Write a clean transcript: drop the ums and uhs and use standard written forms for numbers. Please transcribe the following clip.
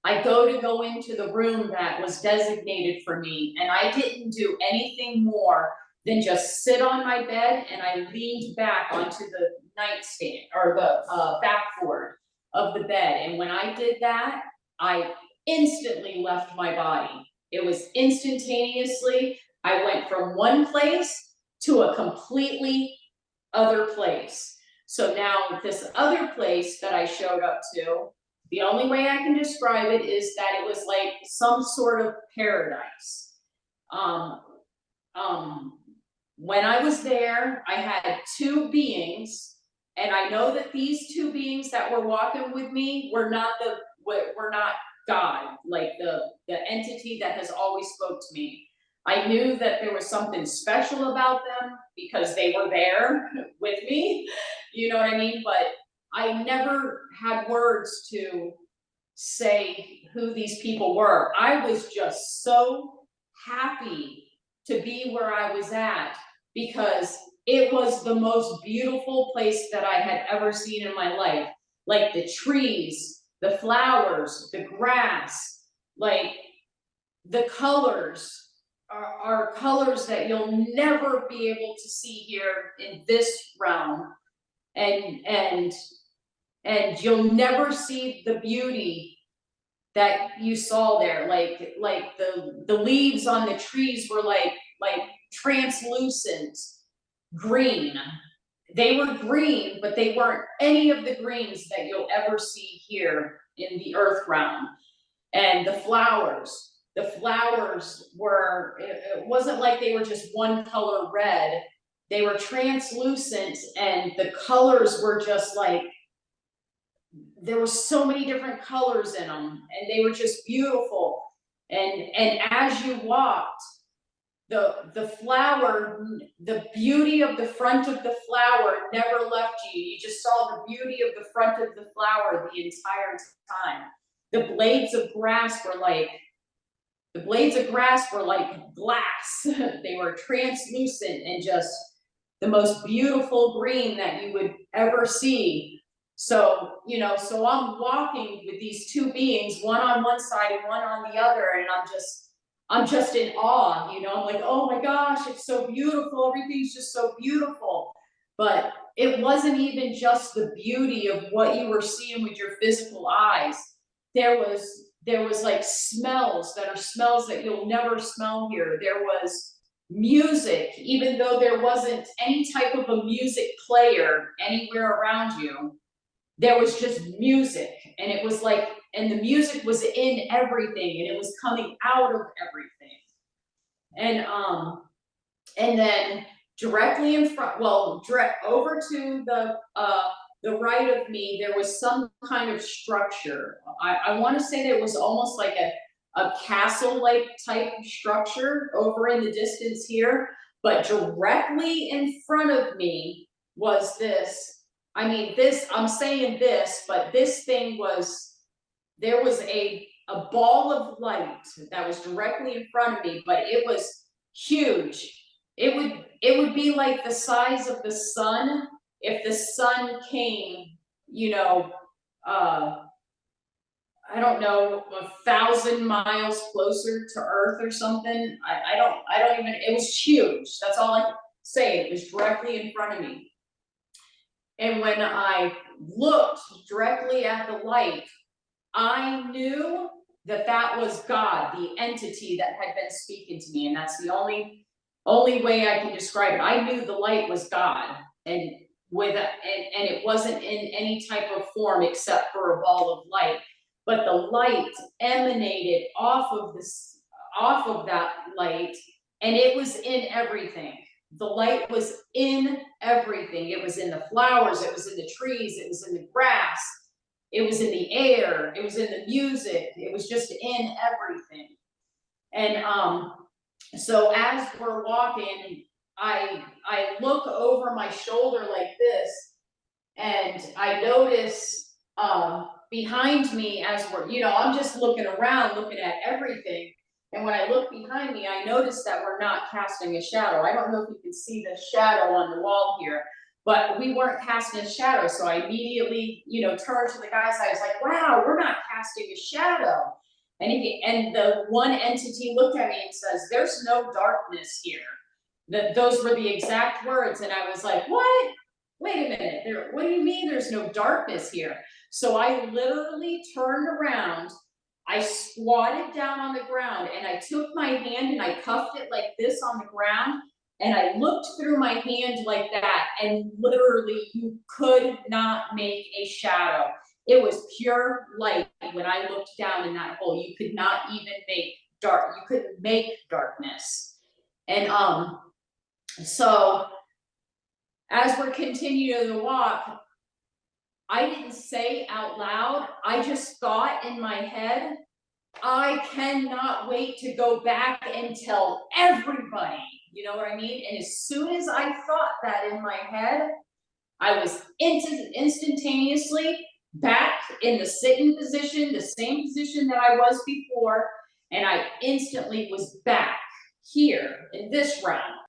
I go into the room that was designated for me, and I didn't do anything more than just sit on my bed, and I leaned back onto the nightstand or the backboard of the bed. And when I did that, I instantly left my body. It was instantaneously. I went from one place to a completely other place. So now this other place that I showed up to, the only way I can describe it is that it was like some sort of paradise. Um, um, when I was there, I had two beings, and I know that these two beings that were walking with me were not God, like the entity that has always spoke to me. I knew that there was something special about them because they were there with me, you know what I mean? But I never had words to say who these people were. I was just so happy to be where I was at because it was the most beautiful place that I had ever seen in my life. Like the trees, the flowers, the grass, like the colors are colors that you'll never be able to see here in this realm. And you'll never see the beauty that you saw there. Like the leaves on the trees were like translucent green. They were green, but they weren't any of the greens that you'll ever see here in the earth realm. And the flowers were, it wasn't like they were just one color red. They were translucent, and the colors were just like, there were so many different colors in them, and they were just beautiful. And as you walked, the flower, the beauty of the front of the flower never left you. You just saw the beauty of the front of the flower the entire time. The blades of grass were like glass. They were translucent and just the most beautiful green that you would ever see. So, so I'm walking with these two beings, one on one side and one on the other, and I'm just in awe, I'm like, oh my gosh, it's so beautiful, everything's just so beautiful. But it wasn't even just the beauty of what you were seeing with your physical eyes. There was like smells that you'll never smell here. There was music, even though there wasn't any type of a music player anywhere around you. There was just music, and it was like, and the music was in everything, and it was coming out of everything. And then directly in front, well, direct over to the right of me, there was some kind of structure. I want to say that it was almost like a castle-like type structure over in the distance here, but directly in front of me was this. I mean, I'm saying this, but this thing there was a ball of light that was directly in front of me, but it was huge. It would be like the size of the sun if the sun came, uh, I don't know, 1,000 miles closer to Earth or something. I don't even, it was huge. That's all I can say. It was directly in front of me. And when I looked directly at the light, I knew that that was God, the entity that had been speaking to me. And that's the only way I can describe it. I knew the light was God, and it wasn't in any type of form except for a ball of light. But the light emanated off of that light, and it was in everything. The light was in everything. It was in the flowers, it was in the trees, it was in the grass, it was in the air, it was in the music, it was just in everything. And so as we're walking, I look over my shoulder like this, and I notice behind me as I'm just looking around, looking at everything. And when I look behind me, I notice that we're not casting a shadow. I don't know if you can see the shadow on the wall here, but we weren't casting a shadow. So I immediately, turned to the guys. I was like, wow, we're not casting a shadow. And the one entity looked at me and says, there's no darkness here. Those were the exact words. And I was like, what? Wait a minute, what do you mean there's no darkness here? So I literally turned around, I squatted down on the ground, and I took my hand and I cuffed it like this on the ground, and I looked through my hand like that, and literally you could not make a shadow. It was pure light when I looked down in that hole. You could not even make you couldn't make darkness. And so as we're continuing to walk, I didn't say out loud, I just thought in my head, I cannot wait to go back and tell everybody, you know what I mean? And as soon as I thought that in my head, I was instantaneously back in the sitting position, the same position that I was before, and I instantly was back here in this realm.